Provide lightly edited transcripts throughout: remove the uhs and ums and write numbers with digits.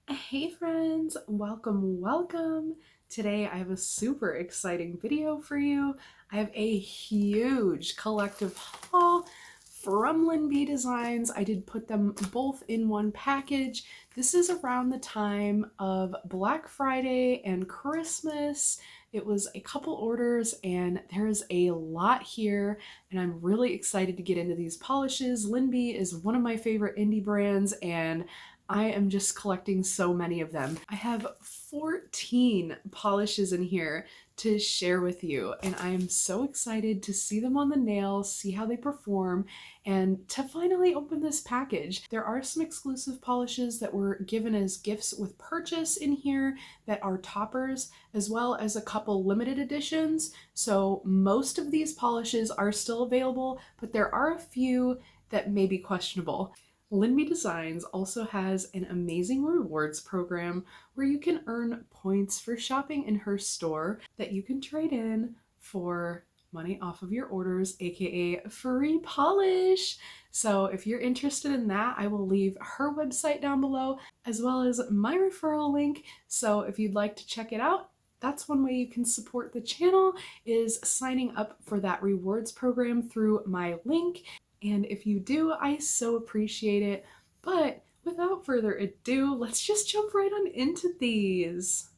Hey friends, welcome. Today I have a super exciting video for you. I have a huge collective haul from lynbdesigns. I did put them both in one package. This is around the time of Black Friday and Christmas. It was a couple orders and there's a lot here and I'm really excited to get into these polishes. Lynbde is one of my favorite indie brands and I am just collecting so many of them. I have 14 polishes in here to share with you, and I am so excited to see them on the nail, see how they perform, and to finally open this package. There are some exclusive polishes that were given as gifts with purchase in here that are toppers, as well as a couple limited editions. So most of these polishes are still available, but there are a few that may be questionable. lynbdesigns also has an amazing rewards program where you can earn points for shopping in her store that you can trade in for money off of your orders, aka free polish. So if you're interested in that, I will leave her website down below as well as my referral link. So if you'd like to check it out, that's one way you can support the channel, is signing up for that rewards program through my link. And if you do, I so appreciate it. But without further ado, let's just jump right on into these.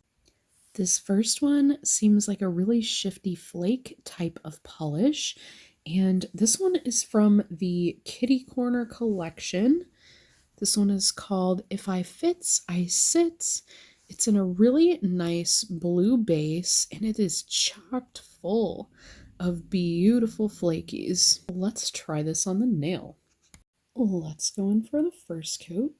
This first one seems like a really shifty flake type of polish. And this one is from the Kitty Corner collection. This one is called If I Fits, I Sits. It's in a really nice blue base and it is chocked full of beautiful flakies. Let's try this on the nail. Let's go in for the first coat.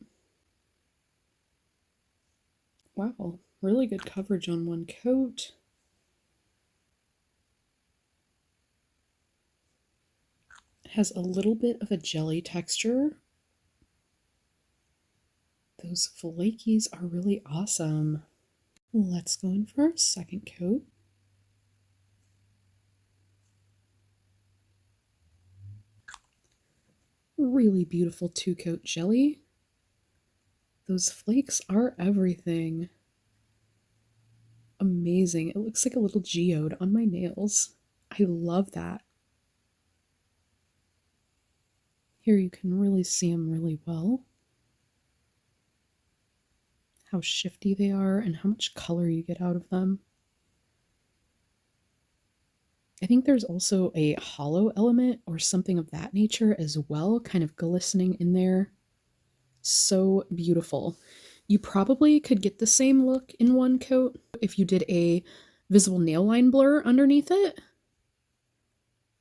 Wow, really good coverage on one coat. It has a little bit of a jelly texture. Those flakies are really awesome. Let's go in for our second coat. Really beautiful two-coat jelly. Those flakes are everything. Amazing. It looks like a little geode on my nails. I love that. Here you can really see them really well. How shifty they are and how much color you get out of them. I think there's also a hollow element or something of that nature as well, kind of glistening in there. So beautiful. You probably could get the same look in one coat if you did a visible nail line blur underneath it,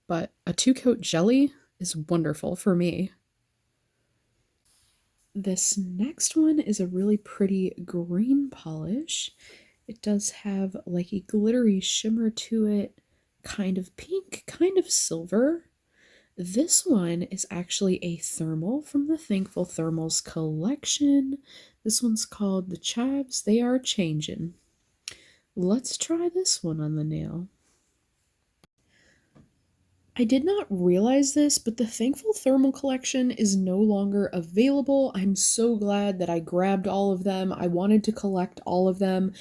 but a two-coat jelly is wonderful for me. This next one is a really pretty green polish. It does have like a glittery shimmer to it, kind of pink, kind of silver. This one is actually a thermal from the Thankful Thermals collection. This one's called the Chives. They Are Changin'. Let's try this one on the nail. I did not realize this, but the Thankful Thermal collection is no longer available. I'm so glad that I grabbed all of them. I wanted to collect all of them,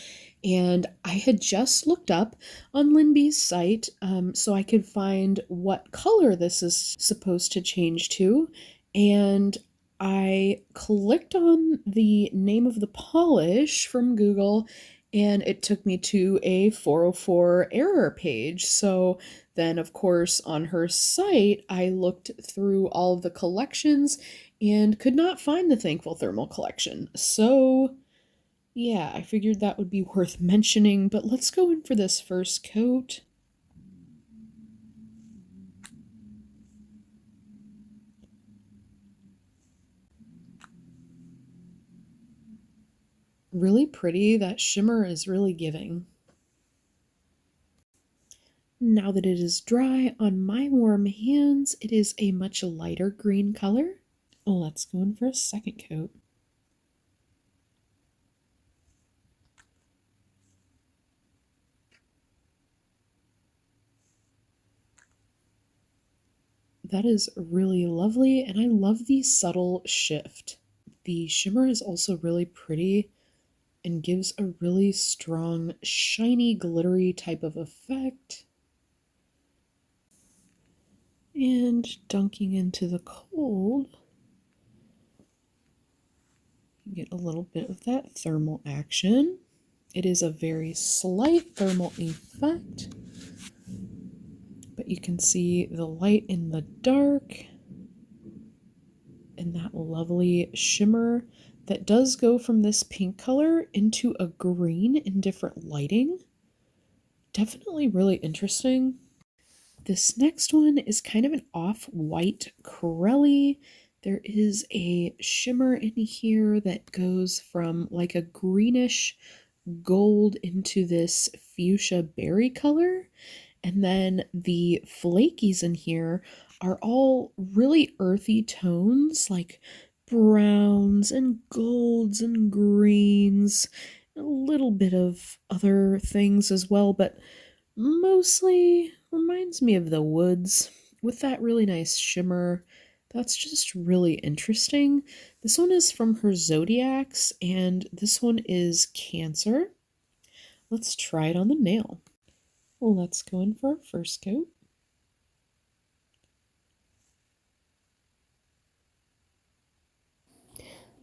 and I had just looked up on lynbde's site so I could find what color this is supposed to change to, and I clicked on the name of the polish from Google, and it took me to a 404 error page. So then, of course, on her site, I looked through all of the collections and could not find the Thankful Thermal collection. So, yeah, I figured that would be worth mentioning, but let's go in for this first coat. Really pretty. That shimmer is really giving. Now that it is dry on my warm hands, it is a much lighter green color. Let's go in for a second coat. That is really lovely, and I love the subtle shift. The shimmer is also really pretty. and gives a really strong, shiny, glittery type of effect. And dunking into the cold, you get a little bit of that thermal action. It is a very slight thermal effect, but you can see the light in the dark and that lovely shimmer that does go from this pink color into a green in different lighting. Definitely really interesting. This next one is kind of an off-white corelli. There is a shimmer in here that goes from like a greenish gold into this fuchsia berry color. And then the flakies in here are all really earthy tones, like browns and golds and greens, a little bit of other things as well, but mostly reminds me of the woods with that really nice shimmer. That's just really interesting. This one is from her zodiacs, and this one is Cancer. Let's try it on the nail. Well, let's go in for our first coat.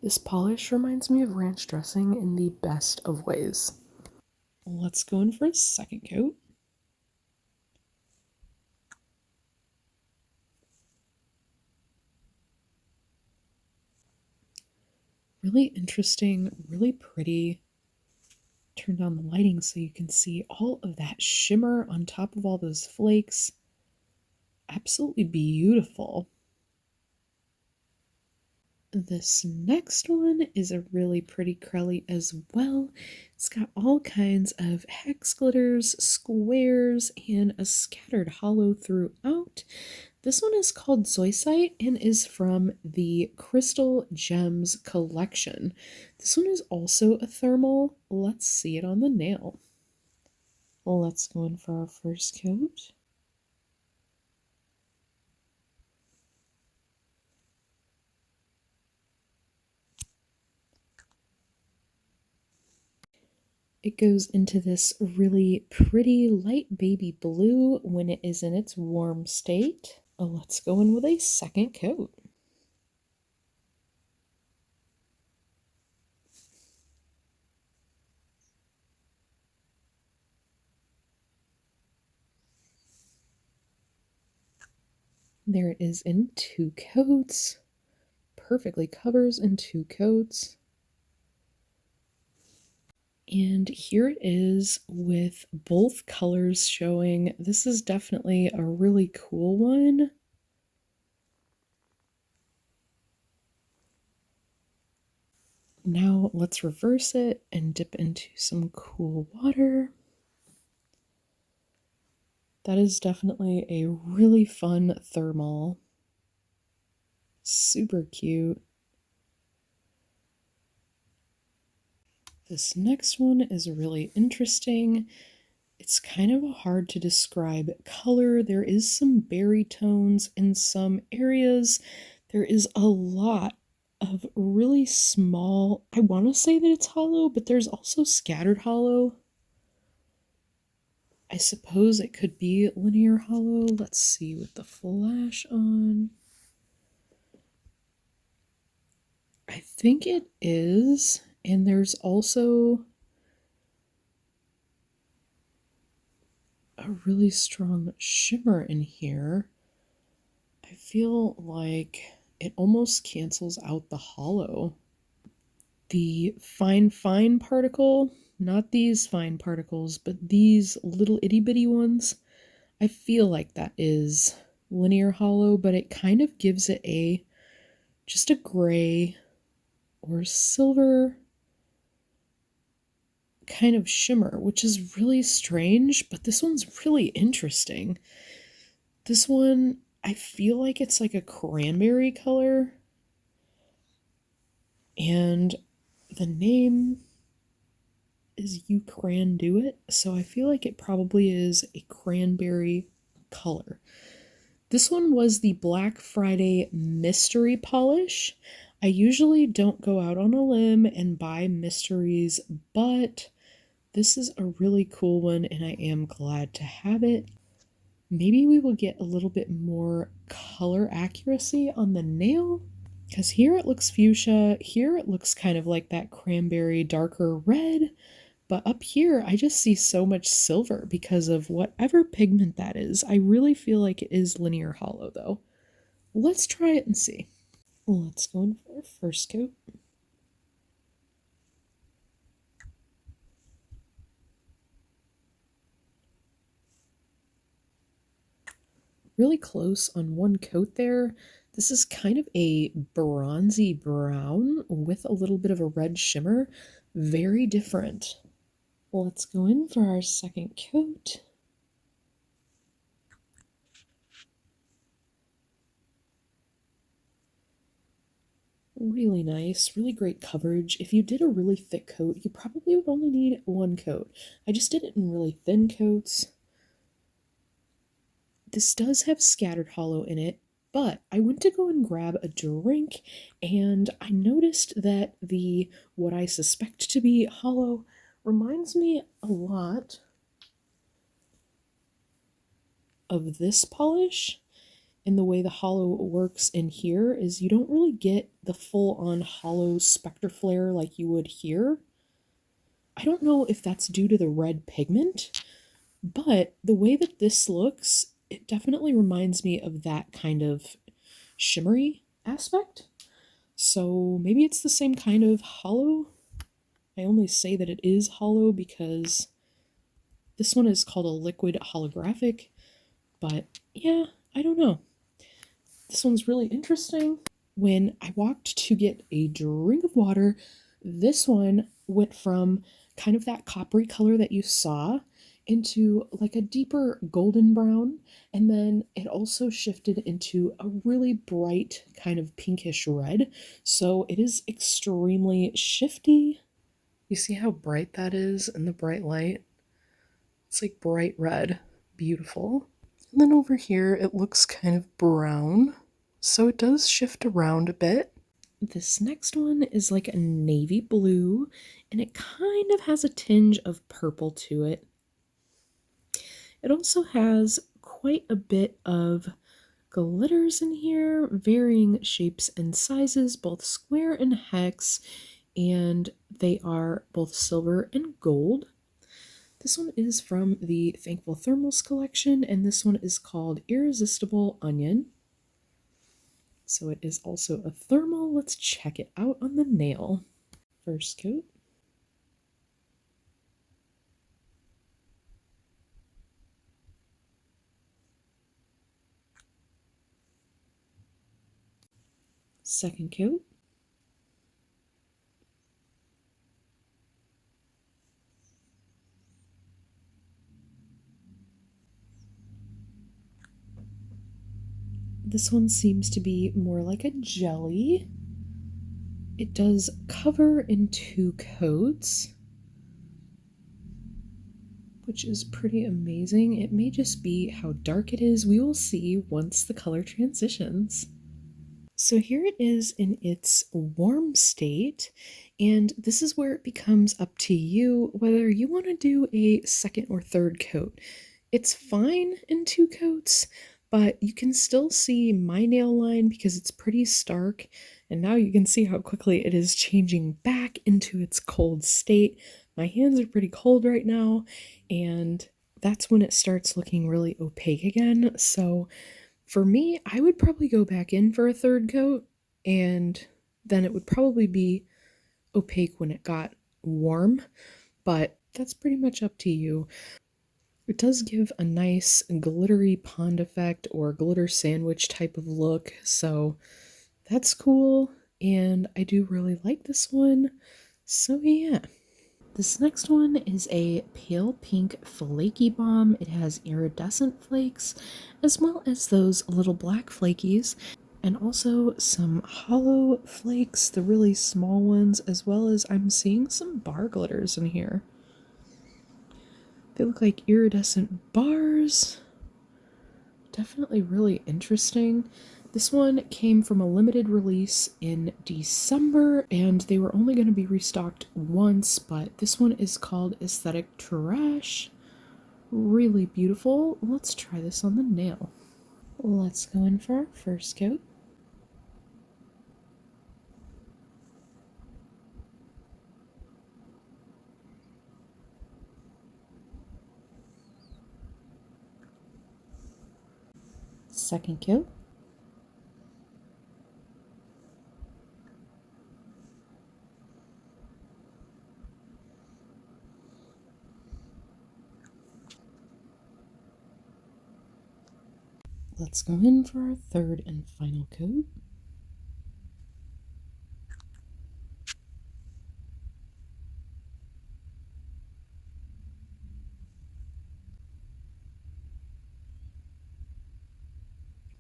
This polish reminds me of ranch dressing in the best of ways. Let's go in for a second coat. Really interesting, really pretty. Turn down the lighting so you can see all of that shimmer on top of all those flakes. Absolutely beautiful. This next one is a really pretty corelli as well. It's got all kinds of hex glitters, squares, and a scattered hollow throughout. This one is called Zoysite and is from the Crystal Gems collection. This one is also a thermal. Let's see it on the nail. Let's go in for our first coat. It goes into this really pretty light baby blue when it is in its warm state. Let's go in with a second coat. There it is in 2 coats. Perfectly covers in 2 coats. And here it is with both colors showing. This is definitely a really cool one. Now let's reverse it and dip into some cool water. That is definitely a really fun thermal. Super cute. This next one is really interesting. It's kind of hard to describe color. There is some berry tones in some areas. There is a lot of really small, I want to say that it's hollow, but there's also scattered hollow. I suppose it could be linear hollow. Let's see with the flash on. I think it is. And there's also a really strong shimmer in here. I feel like it almost cancels out the hollow. The fine particle, not these fine particles, but these little itty bitty ones, I feel like that is linear hollow, but it kind of gives it just a gray or silver kind of shimmer, which is really strange, but this one's really interesting. This one, I feel like it's like a cranberry color, and the name is You Cran Do It, so I feel like it probably is a cranberry color. This one was the Black Friday mystery polish. I usually don't go out on a limb and buy mysteries, but this is a really cool one and I am glad to have it. Maybe we will get a little bit more color accuracy on the nail, because here it looks fuchsia, here it looks kind of like that cranberry darker red, but up here I just see so much silver because of whatever pigment that is. I really feel like it is linear hollow though. Let's try it and see. Let's go in for our first coat. Really close on one coat there. This is kind of a bronzy brown with a little bit of a red shimmer. Very different. Let's go in for our second coat. Really nice, really great coverage. If you did a really thick coat, you probably would only need one coat. I just did it in really thin coats. This does have scattered hollow in it, but I went to go and grab a drink and I noticed that the what I suspect to be hollow reminds me a lot of this polish. And the way the hollow works in here is you don't really get the full-on hollow spectre flare like you would here. I don't know if that's due to the red pigment, but the way that this looks, it definitely reminds me of that kind of shimmery aspect. So maybe it's the same kind of hollow. I only say that it is hollow because this one is called a liquid holographic, but yeah, I don't know. This one's really interesting. When I walked to get a drink of water, this one went from kind of that coppery color that you saw into like a deeper golden brown, and then it also shifted into a really bright kind of pinkish red. So it is extremely shifty. You see how bright that is in the bright light? It's like bright red. Beautiful. And then over here it looks kind of brown, so it does shift around a bit. This next one is like a navy blue, and it kind of has a tinge of purple to it. It also has quite a bit of glitters in here, varying shapes and sizes, both square and hex, and they are both silver and gold. This one is from the Thankful Thermals collection, and this one is called Irresistible Onion. So it is also a thermal. Let's check it out on the nail. First coat. Second coat. This one seems to be more like a jelly. It does cover in 2 coats, which is pretty amazing. It may just be how dark it is. We will see once the color transitions. So here it is in its warm state, and this is where it becomes up to you whether you want to do a second or third coat. It's fine in 2 coats, but you can still see my nail line because it's pretty stark, and now you can see how quickly it is changing back into its cold state. My hands are pretty cold right now, and that's when it starts looking really opaque again. So for me, I would probably go back in for a third coat, and then it would probably be opaque when it got warm, but that's pretty much up to you. It does give a nice glittery pond effect or glitter sandwich type of look, so that's cool, and I do really like this one. So yeah. This next one is a pale pink flaky bomb. It has iridescent flakes as well as those little black flakies, and also some hollow flakes, the really small ones, as well as I'm seeing some bar glitters in here. They look like iridescent bars. Definitely really interesting. This one came from a limited release in December, and they were only going to be restocked once, but this one is called Aesthetic Trash. Really beautiful. Let's try this on the nail. Let's go in for our first coat. Second coat. Let's go in for our third and final coat.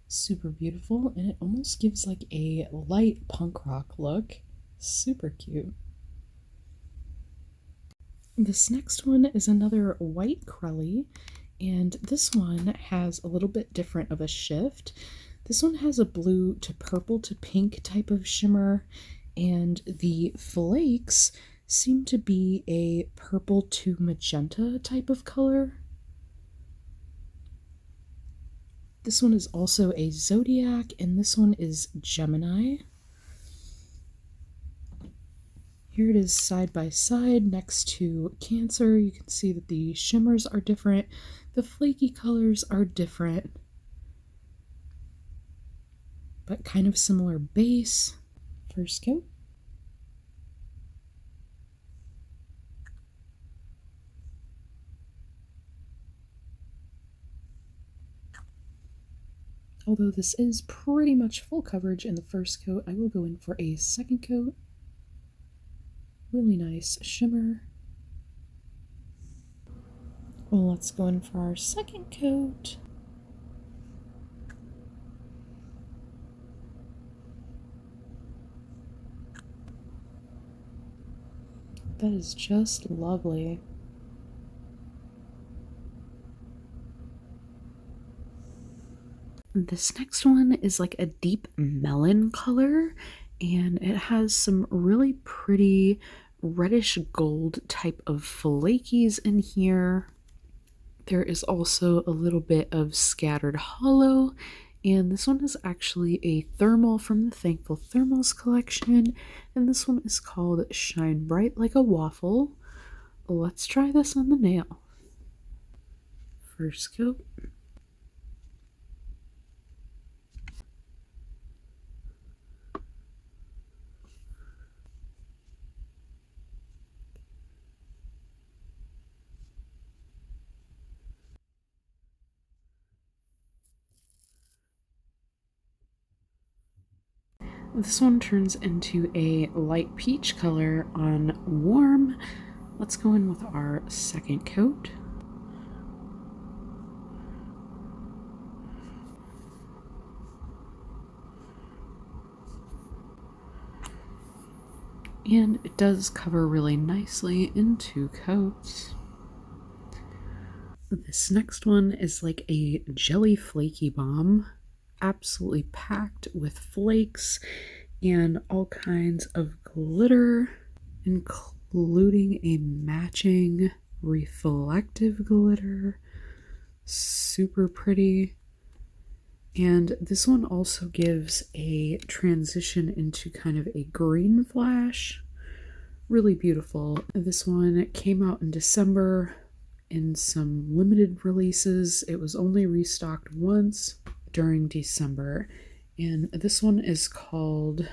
Super beautiful, and it almost gives like a light punk rock look. Super cute. This next one is another white Crelly, and this one has a little bit different of a shift. This one has a blue to purple to pink type of shimmer, and the flakes seem to be a purple to magenta type of color. This one is also a zodiac, and this one is Gemini. Here it is side by side next to Cancer. You can see that the shimmers are different. The flaky colors are different, but kind of similar base. First coat. Although this is pretty much full coverage in the first coat, I will go in for a second coat. Really nice shimmer. Well, let's go in for our second coat. That is just lovely. This next one is like a deep melon color, and it has some really pretty reddish gold type of flakies in here. There is also a little bit of scattered hollow, and this one is actually a thermal from the Thankful Thermals collection, and this one is called Shine Bright Like a Waffle. Let's try this on the nail. First coat. This one turns into a light peach color on warm. Let's go in with our second coat. And it does cover really nicely in two coats. This next one is like a jelly flaky bomb, absolutely packed with flakes and all kinds of glitter, including a matching reflective glitter. Super pretty. And this one also gives a transition into kind of a green flash. Really beautiful. This one came out in December in some limited releases. It was only restocked once during December. And this one is called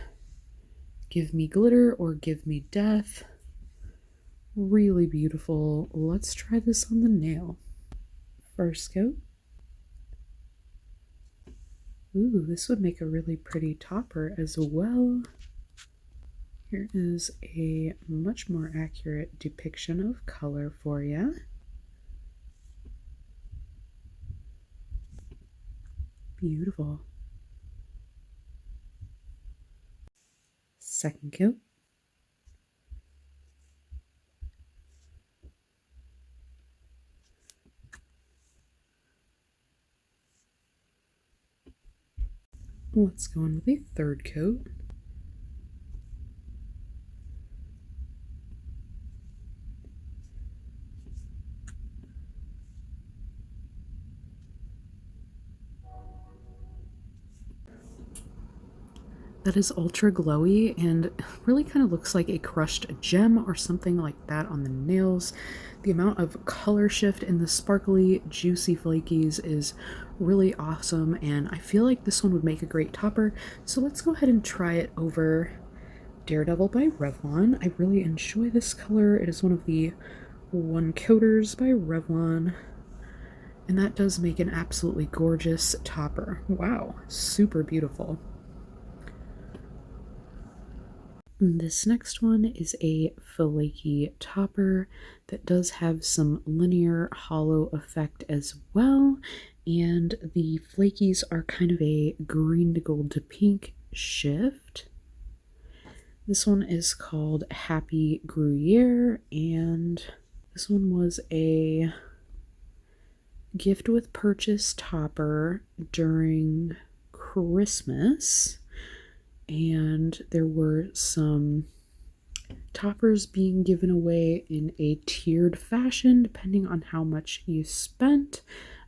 Give Me Glitter or Give Me Death. Really beautiful. Let's try this on the nail. First coat. Ooh, this would make a really pretty topper as well. Here is a much more accurate depiction of color for you. Beautiful. Second coat. Let's go in with a third coat. That is ultra glowy and really kind of looks like a crushed gem or something like that on the nails. The amount of color shift in the sparkly, juicy flakies is really awesome, and I feel like this one would make a great topper. So let's go ahead and try it over Daredevil by Revlon. I really enjoy this color. It is one of the one coaters by Revlon, and that does make an absolutely gorgeous topper. Wow, super beautiful. This next one is a flaky topper that does have some linear hollow effect as well, and the flakies are kind of a green to gold to pink shift. This one is called Happygruyere, and this one was a gift with purchase topper during Christmas. And there were some toppers being given away in a tiered fashion depending on how much you spent.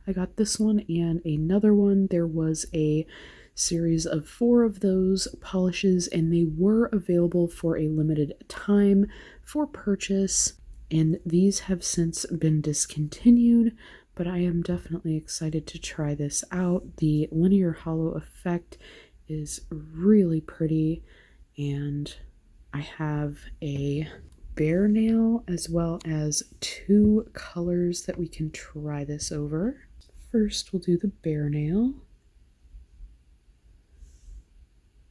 I got this one and another one. There was a series of 4 of those polishes, and they were available for a limited time for purchase, and these have since been discontinued, but I am definitely excited to try this out. The linear hollow effect is really pretty, and I have a bare nail as well as 2 colors that we can try this over. First, we'll do the bare nail.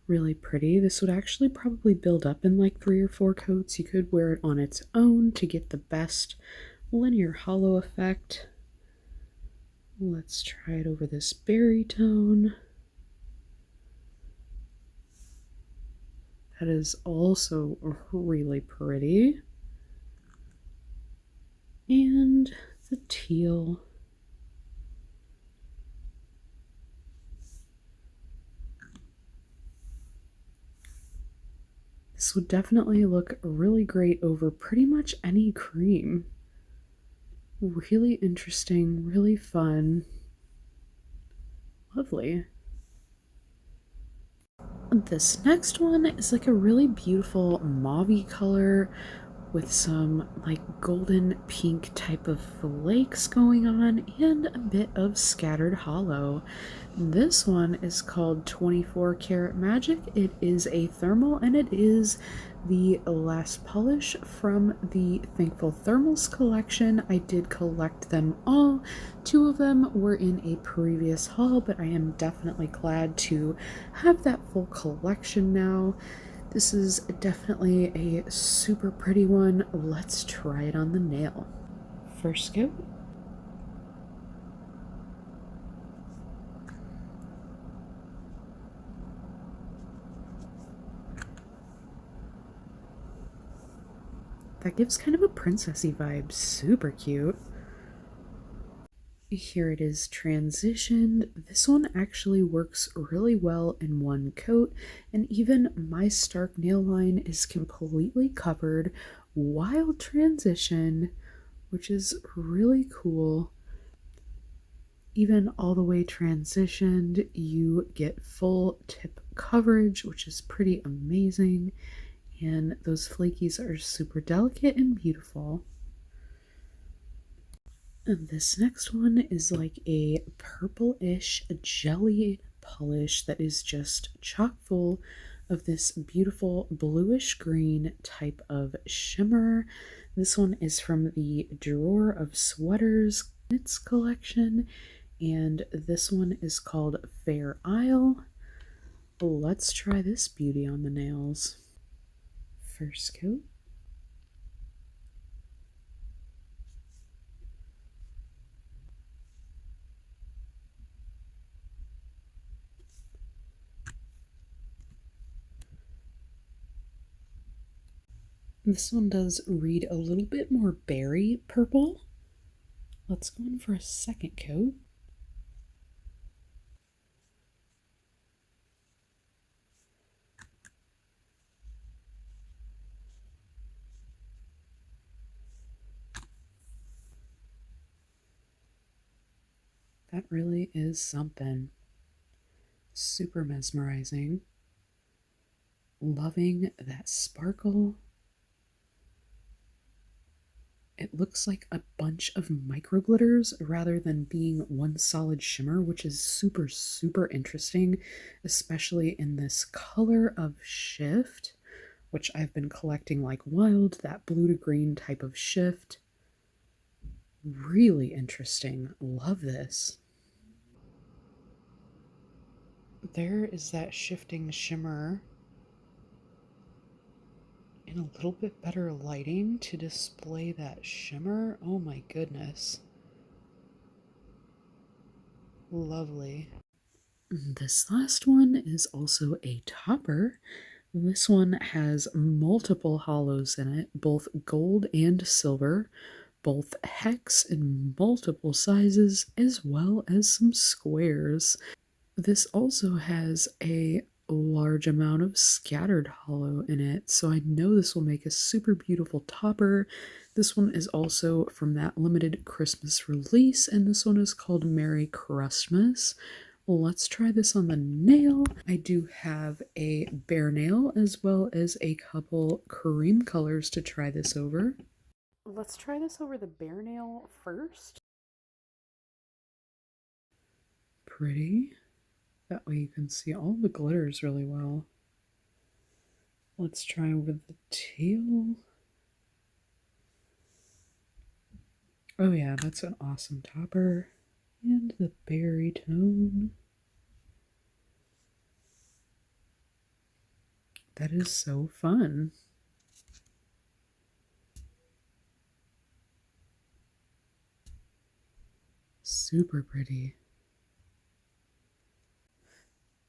Really pretty. This would actually probably build up in like 3 or 4 coats. You could wear it on its own to get the best linear hollow effect. Let's try it over this berry tone. That is also really pretty. And the teal. This would definitely look really great over pretty much any cream. Really interesting, really fun. Lovely. This next one is like a really beautiful mauve color with some like golden pink type of flakes going on and a bit of scattered hollow. This one is called 24 Karat Magic. It is a thermal, and it is the last polish from the Thankful Thermals collection. I did collect them all. 2 of them were in a previous haul, but I am definitely glad to have that full collection now. This is definitely a super pretty one. Let's try it on the nail. First coat. That gives kind of a princessy vibe. Super cute. Here it is transitioned. This one actually works really well in one coat, and even my stark nail line is completely covered while transitioned, which is really cool. Even all the way transitioned, you get full tip coverage, which is pretty amazing. And those flakies are super delicate and beautiful. And this next one is like a purple-ish jelly polish that is just chock full of this beautiful bluish green type of shimmer. This one is from the Drawer of Sweaters Knits collection, and this one is called Fair Isle. Let's try this beauty on the nails. First coat. This one does read a little bit more berry purple. Let's go in for a second coat. That really is something. Super mesmerizing. Loving that sparkle. It looks like a bunch of micro glitters rather than being one solid shimmer, which is super, super interesting, especially in this color of shift, which I've been collecting like wild, that blue to green type of shift. Really interesting. Love this. There is that shifting shimmer in a little bit better lighting to display that shimmer. Oh my goodness. Lovely. This last one is also a topper. This one has multiple hollows in it, both gold and silver, both hex in multiple sizes, as well as some squares. This also has a large amount of scattered hollow in it, so I know this will make a super beautiful topper. This one is also from that limited Christmas release, and this one is called Merry Christmas. Let's try this on the nail. I do have a bare nail as well as a couple cream colors to try this over. Let's try this over the bare nail first. Pretty. That way you can see all the glitters really well. Let's try over the teal. Oh yeah, that's an awesome topper. And the berry tone. That is so fun. Super pretty.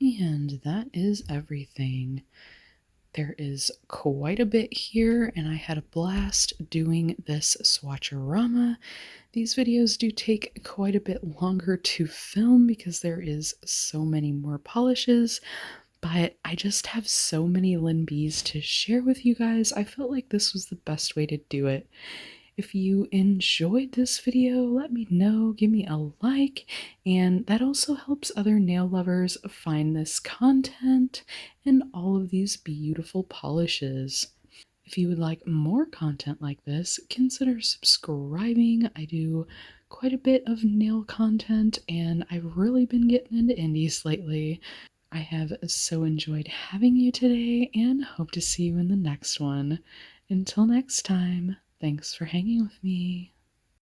And that is everything. There is quite a bit here, and I had a blast doing this Swatcharama. These videos do take quite a bit longer to film because there is so many more polishes, but I just have so many Lynn B's to share with you guys. I felt like this was the best way to do it. If you enjoyed this video, let me know, give me a like, and that also helps other nail lovers find this content and all of these beautiful polishes. If you would like more content like this, consider subscribing. I do quite a bit of nail content, and I've really been getting into indies lately. I have so enjoyed having you today and hope to see you in the next one. Until next time, thanks for hanging with me.